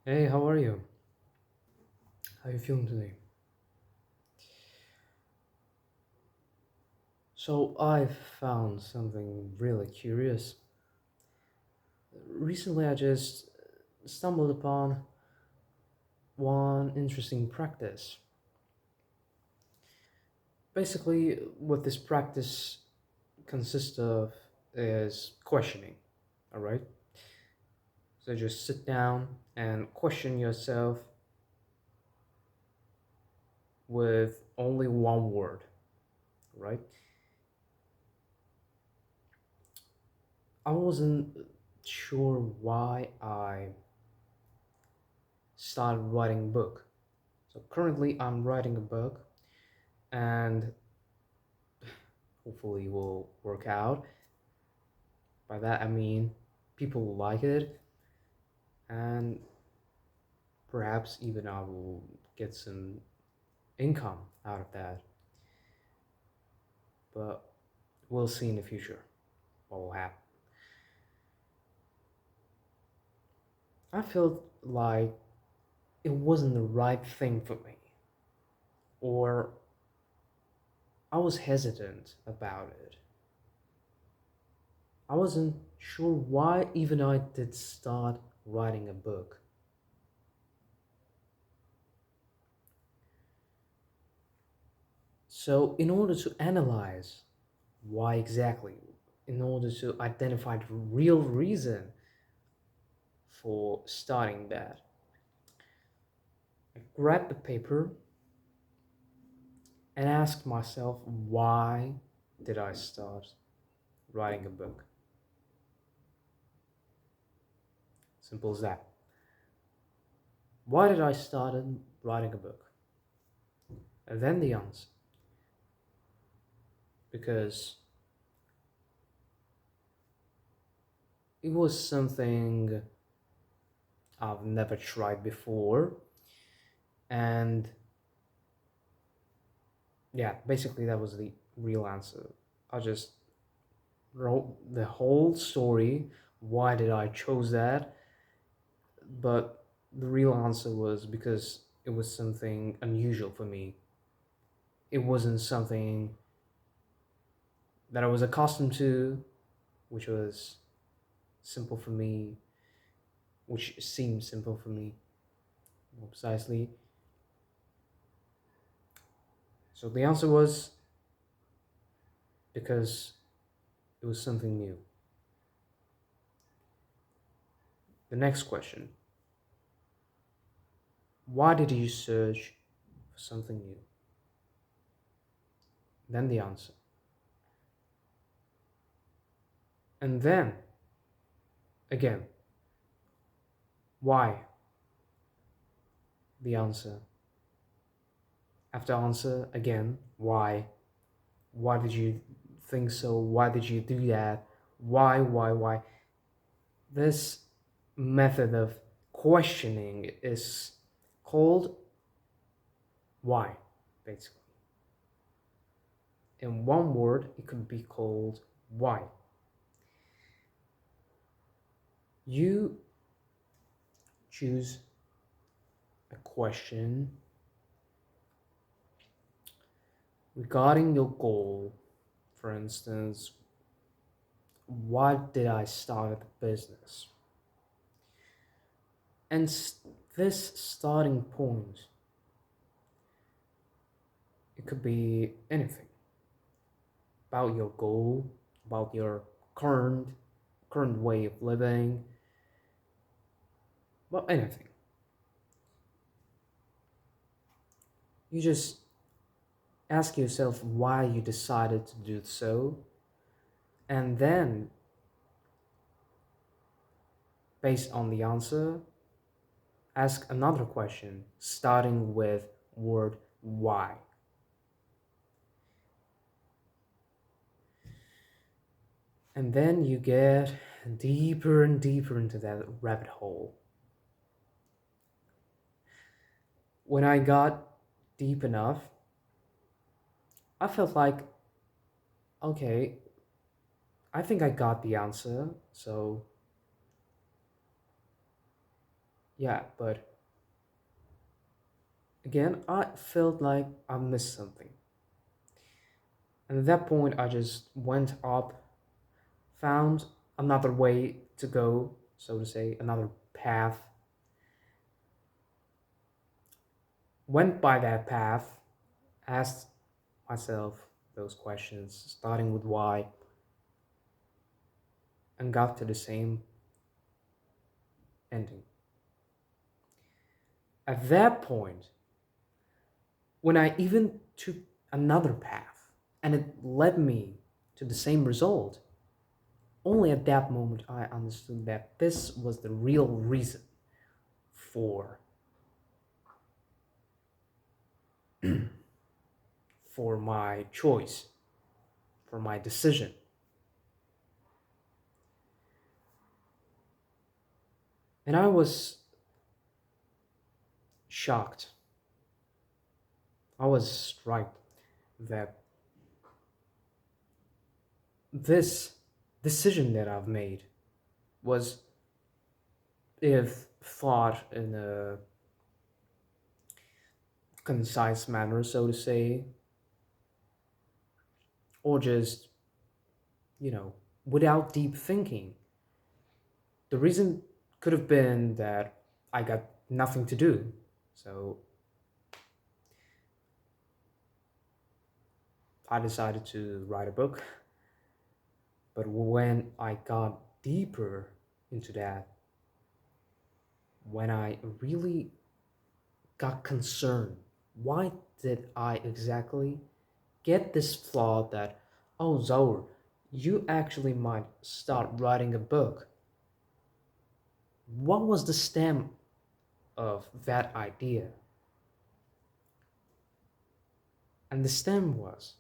Hey, how are you? How you feeling today? So I found something really curious. Recently, I just stumbled upon one interesting practice. Basically, what this practice consists of is questioning. All right. So just sit down and question yourself with only one word. Right. I wasn't sure why I started writing a book. So currently, I'm writing a book, and hopefully, will work out. By that, I mean people will like it, and perhaps even I will get some income out of that. But we'll see in the future what will happen. I felt like it wasn't the right thing for me, or I was hesitant about it. I wasn't sure why even I did start writing a book. So, in order to analyze why exactly, in order to identify the real reason for starting that, I grabbed the paper and asked myself, why did I start writing a book? Simple as that. Why did I start writing a book? And then the answer, because it was something I've never tried before. And yeah, basically that was the real answer. I just wrote the whole story. Why did I chose that? But the real answer was because it was something unusual for me. It wasn't something that I was accustomed to, which was simple for me, which seemed simple for me, more precisely. So the answer was because it was something new. The next question: why did you search for something new? Then the answer. And then, again, why? The answer. After answer, again, why? Why did you think so? Why did you do that? Why? This method of questioning is called why, basically. In one word, it could be called why. You choose a question regarding your goal. For instance, why did I start a business? And this starting point, it could be anything about your goal, about your current way of living, about anything. You just ask yourself why you decided to do so, and then based on the answer, ask another question starting with word why. And then you get deeper and deeper into that rabbit hole. When I got deep enough, I felt like, okay, I think I got the answer. So Yeah, but again, I felt like I missed something. And at that point, I just went up, found another way to go, so to say, another path, went by that path, asked myself those questions, starting with why, and got to the same ending. At that point, when I even took another path and it led me to the same result, only at that moment I understood that this was the real reason for for my choice, for my decision. And I was shocked. I was struck that this decision that I've made was, if thought in a concise manner, so to say, or just, you know, without deep thinking, the reason could have been that I got nothing to do. So I decided to write a book. But when I got deeper into that, when I really got concerned, why did I exactly get this thought that, oh, Zaur, you actually might start writing a book? What was the stem of that idea? And the stem was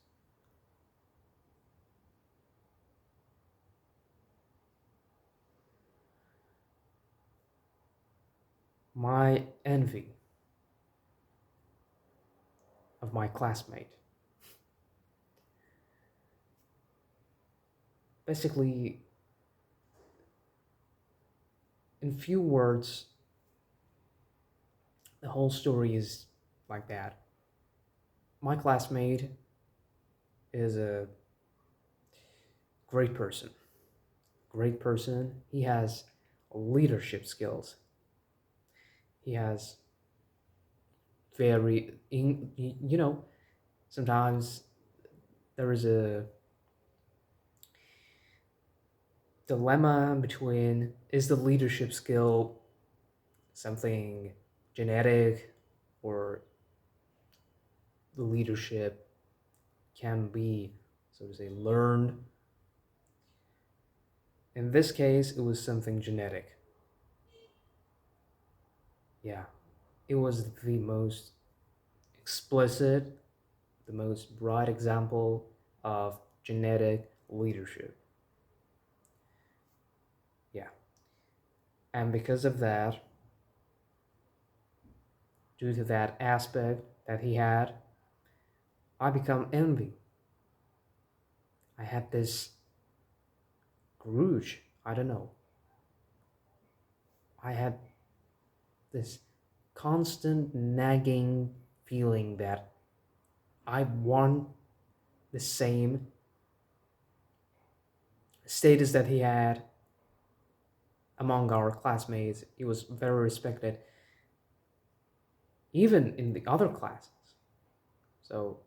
my envy of my classmate. Basically, in few words, the whole story is like that. My classmate is a great person. Great person. He has leadership skills. He has you know, sometimes there is a dilemma between, is the leadership skill something genetic, or the leadership can be, so to say, learned. In this case, it was something genetic. Yeah, it was the most explicit, the most bright example of genetic leadership. Yeah. And because of that, due to that aspect that he had, I become envy. I had this grudge. I don't know. I had this constant nagging feeling that I want the same status that he had among our classmates. He was very respected, even in the other classes. So,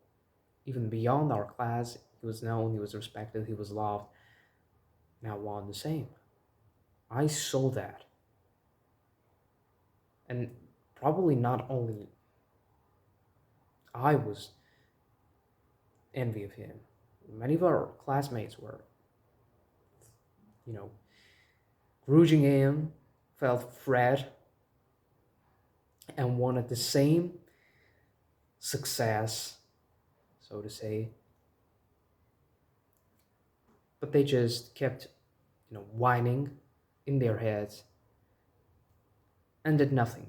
even beyond our class, he was known, he was respected, he was loved. Now, I want the same. I saw that. And probably not only I was envy of him, many of our classmates were, you know, grudging him, felt threat, and wanted the same success, so to say, but they just kept, whining in their heads and did nothing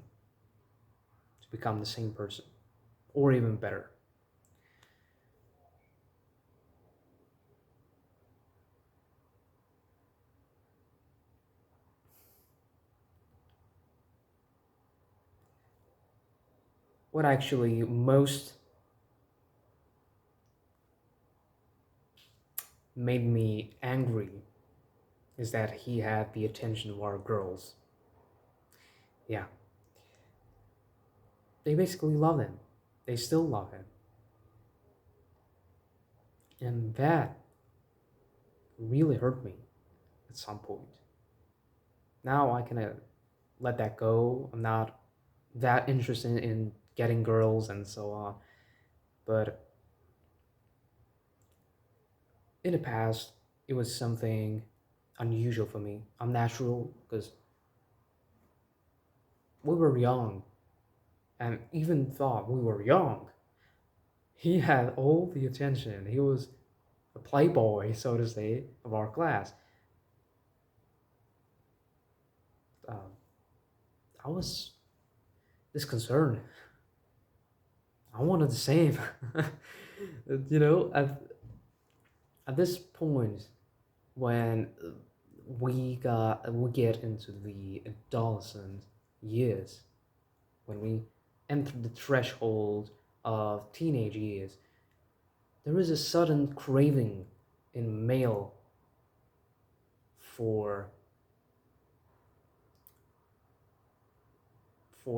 to become the same person, or even better. what actually most made me angry is that he had the attention of our girls. Yeah, they basically love him. They still love him. And that really hurt me at some point. Now I can let that go. I'm not that interested in getting girls and so on. But in the past, it was something unusual for me, unnatural, because we were young and even thought we were young. He had all the attention. He was a playboy, so to say, of our class. Um, I was disconcerted. I wanted the same. You know, at this point, when we get into the adolescent years, when we enter the threshold of teenage years, there is a sudden craving in male for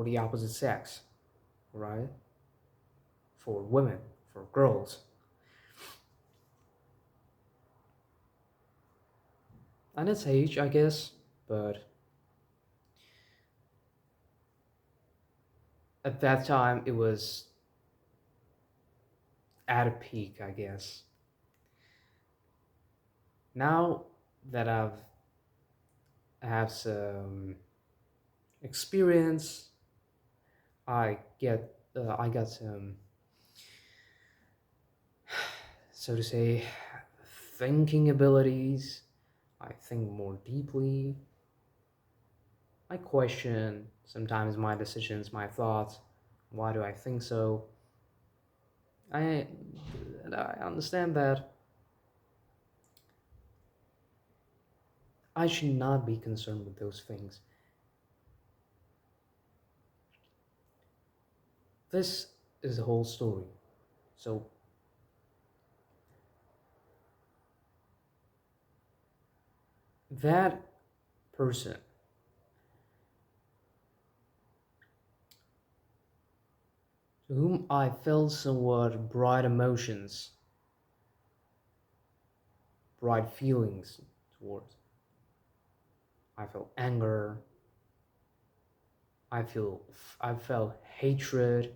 the opposite sex, right? For women, for girls. And it's age, I guess, but at that time it was at a peak, I guess. Now that I have some experience, I got some, so to say, thinking abilities. I think more deeply. I question sometimes my decisions, my thoughts. Why do I think so? I I understand that I should not be concerned with those things. This is the whole story. So that person to whom I felt somewhat bright emotions, bright feelings towards. I felt anger. I feel I felt hatred.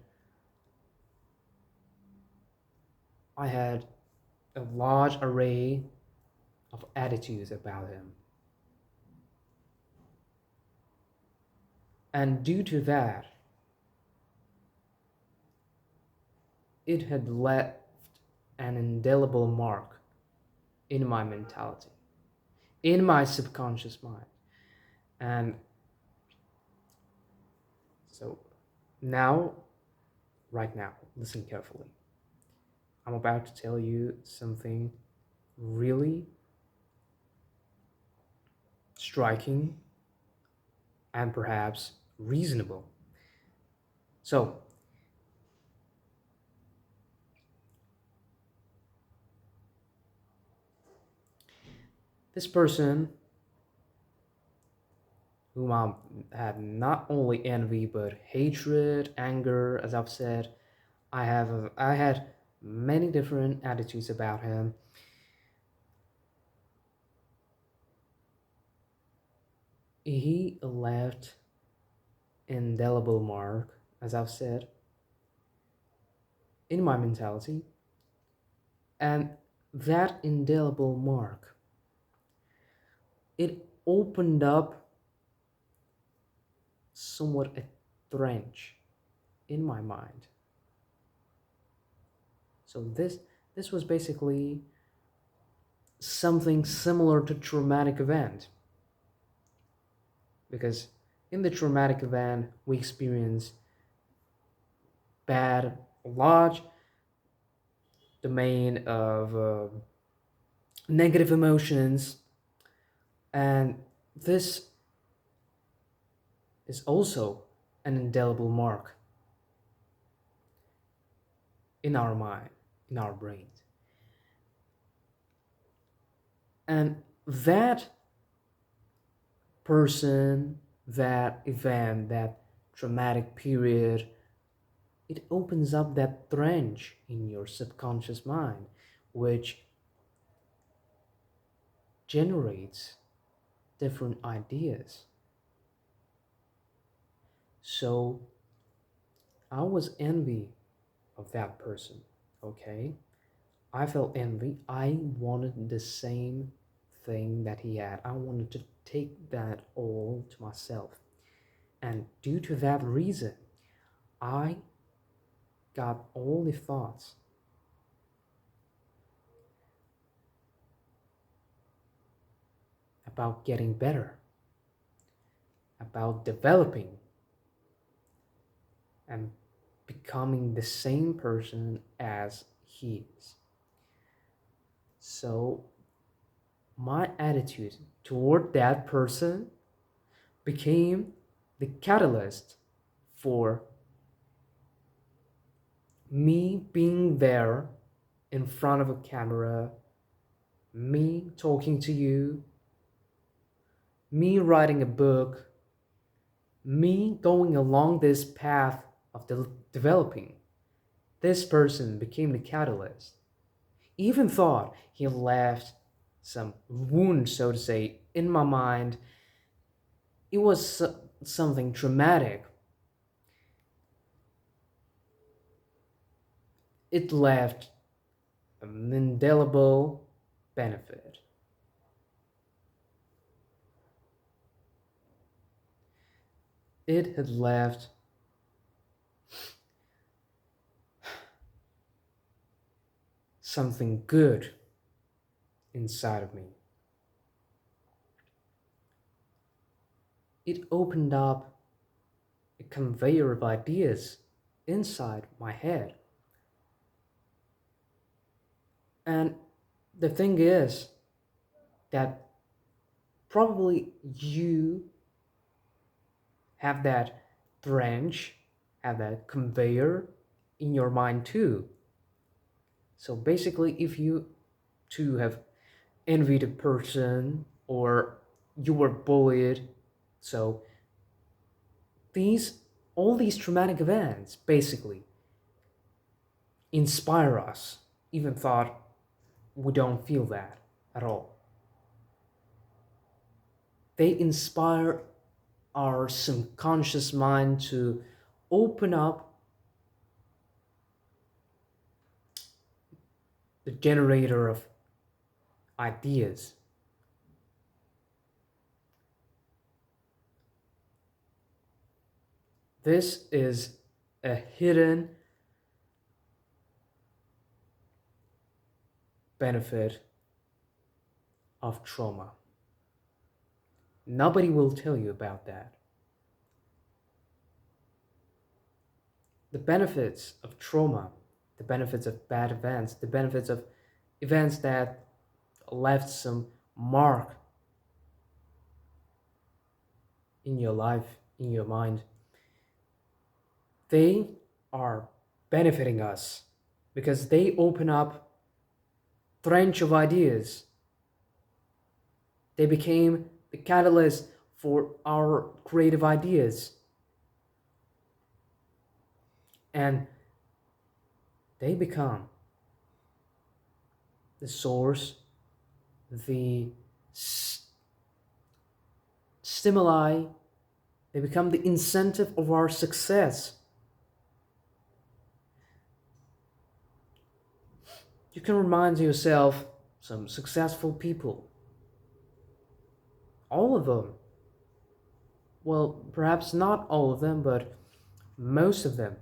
I had a large array of attitudes about him. And due to that, it had left an indelible mark in my mentality, in my subconscious mind. And so now, right now, listen carefully. I'm about to tell you something really striking and perhaps reasonable. So, this person whom I had not only envy but hatred, anger, as I've said, I had many different attitudes about him. He left indelible mark, as I've said, in my mentality, and that indelible mark, it opened up somewhat a trench in my mind. So this was basically something similar to traumatic event, because in the traumatic event we experience bad, large domain of negative emotions, and this is also an indelible mark in our mind, in our brains. And that person, that event, that traumatic period, it opens up that trench in your subconscious mind, which generates different ideas. So I was envy of that person, okay? I felt envy. I wanted the same thing that he had. I wanted to take that all to myself. And due to that reason, I got all the thoughts about getting better, about developing and becoming the same person as he is. So my attitude toward that person became the catalyst for me being there in front of a camera, me talking to you, me writing a book, me going along this path of developing. This person became the catalyst. Even thought he left some wound, so to say, in my mind. It was something traumatic. It left an indelible benefit. It had left something good inside of me. It opened up a conveyor of ideas inside my head. And the thing is that probably you have that branch, have that conveyor in your mind too. So basically, if you too have envied a person or you were bullied, so these all these traumatic events basically inspire us, even thought we don't feel that at all. They inspire our subconscious mind to open up the generator of ideas. This is a hidden benefit of trauma. Nobody will tell you about that. The benefits of trauma, the benefits of bad events, the benefits of events that left some mark in your life, in your mind, they are benefiting us because they open up trench of ideas. They became the catalyst for our creative ideas. And they become the source, the stimuli, they become the incentive of our success. You can remind yourself some successful people, all of them. Well, perhaps not all of them, but most of them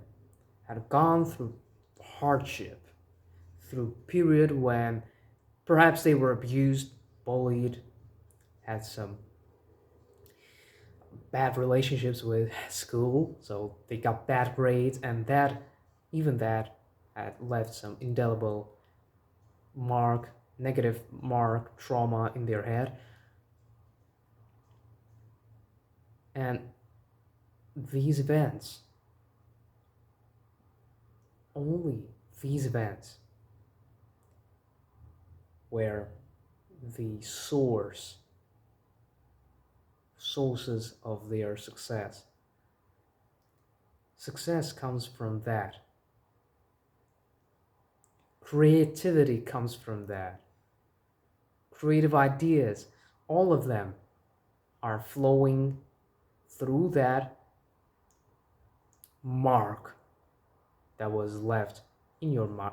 had gone through hardship, through period when perhaps they were abused, bullied, had some bad relationships with school, so they got bad grades, and that, even that, had left some indelible mark, negative mark, trauma in their head. And these events only these events where the sources of their success comes from that, creativity comes from that, creative ideas, all of them are flowing through that mark that was left in your mind,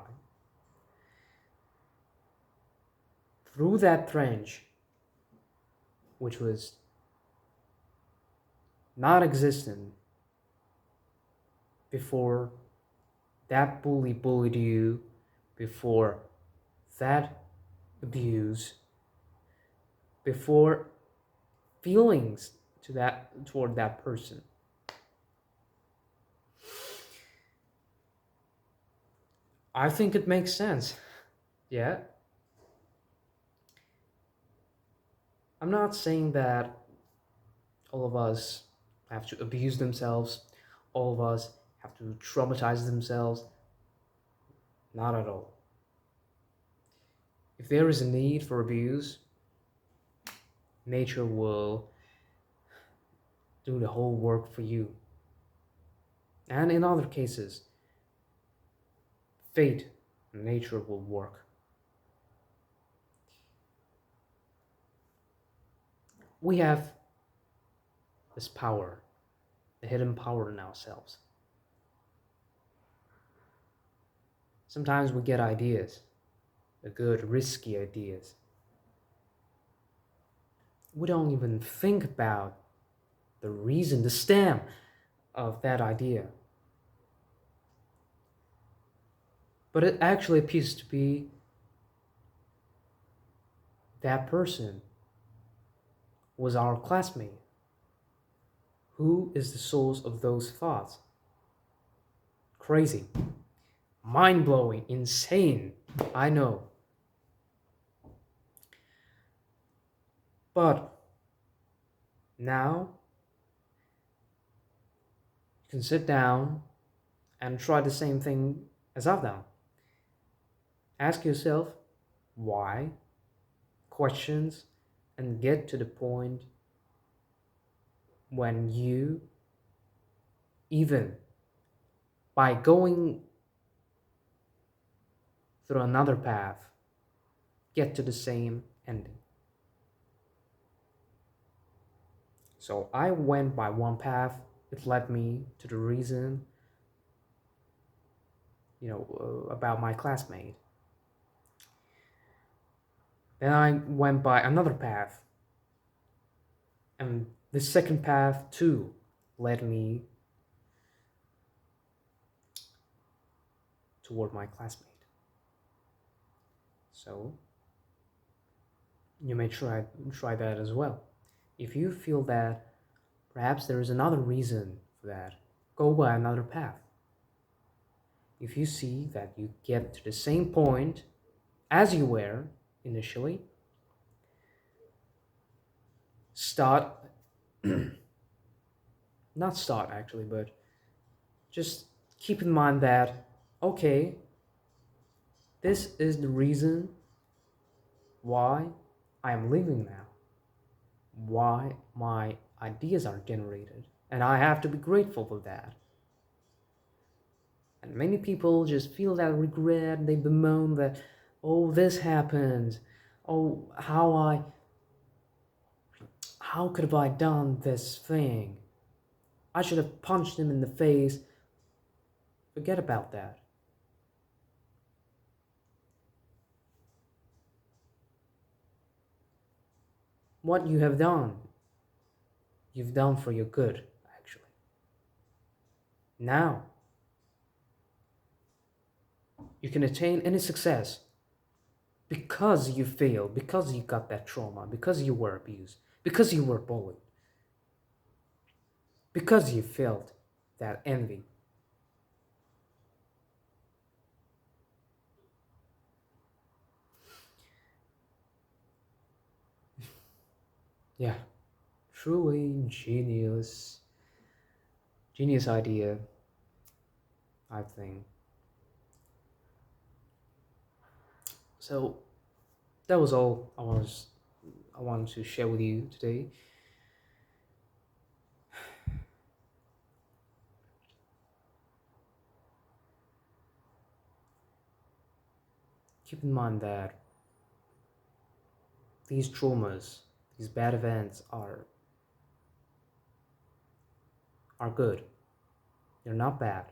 through that trench which was not existent before that bully bullied you, before that abuse, before feelings toward that person. I think it makes sense. Yeah. I'm not saying that all of us have to abuse themselves, all of us have to traumatize themselves. Not at all. If there is a need for abuse, nature will do the whole work for you. And in other cases, fate and nature will work. We have this power, the hidden power in ourselves. Sometimes we get ideas, the good, risky ideas. We don't even think about the reason, the stem of that idea. But it actually appears to be that person was our classmate. Who is the source of those thoughts? Crazy, mind-blowing, insane, I know. But now you can sit down and try the same thing as I've done. Ask yourself why, questions, and get to the point when you, even by going through another path, get to the same ending. So I went by one path, it led me to the reason, about my classmate. Then I went by another path, and the second path too led me toward my classmate. So you may try that as well. If you feel that perhaps there is another reason for that, go by another path. If you see that you get to the same point as you were initially, not start actually, but just keep in mind that, okay, this is the reason why I am living now, why my ideas are generated, and I have to be grateful for that. And many people just feel that regret, they bemoan that, oh, this happened, oh, how could have I done this thing? I should have punched him in the face. Forget about that. What you have done, you've done for your good, actually. Now, you can attain any success because you failed, because you got that trauma, because you were abused, because you were bullied, because you felt that envy. Yeah, truly genius idea, I think. So that was all I wanted to share with you today. Keep in mind that these traumas, these bad events are good. They're not bad.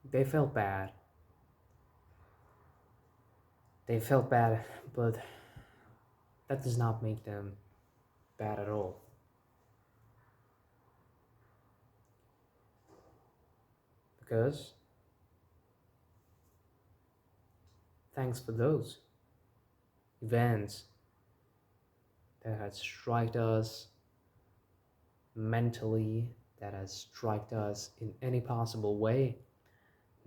They felt bad. They felt bad, but that does not make them bad at all. Because thanks for those events that had struck us mentally, that has struck us in any possible way,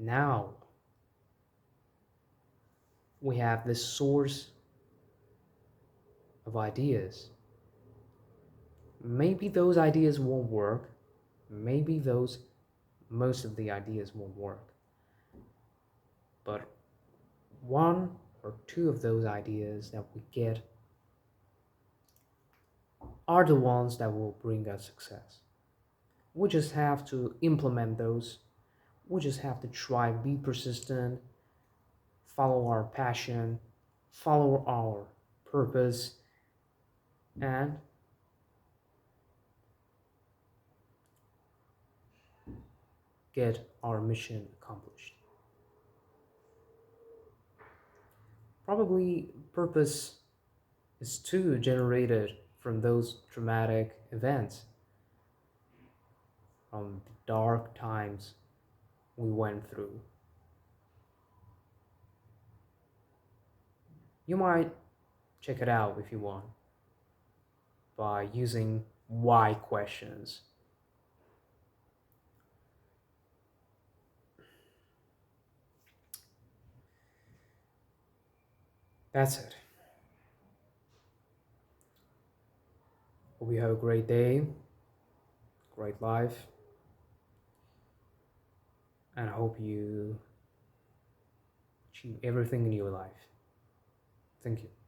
now we have this source of ideas. Maybe those ideas won't work. Maybe most of the ideas won't work. But one or two of those ideas that we get are the ones that will bring us success. We just have to implement those. We just have to try, be persistent, follow our passion, follow our purpose, and get our mission accomplished. Probably purpose is too generated from those traumatic events, from the dark times we went through. You might check it out if you want by using why questions. That's it. Hope you have a great day, great life, and I hope you achieve everything in your life. Thank you.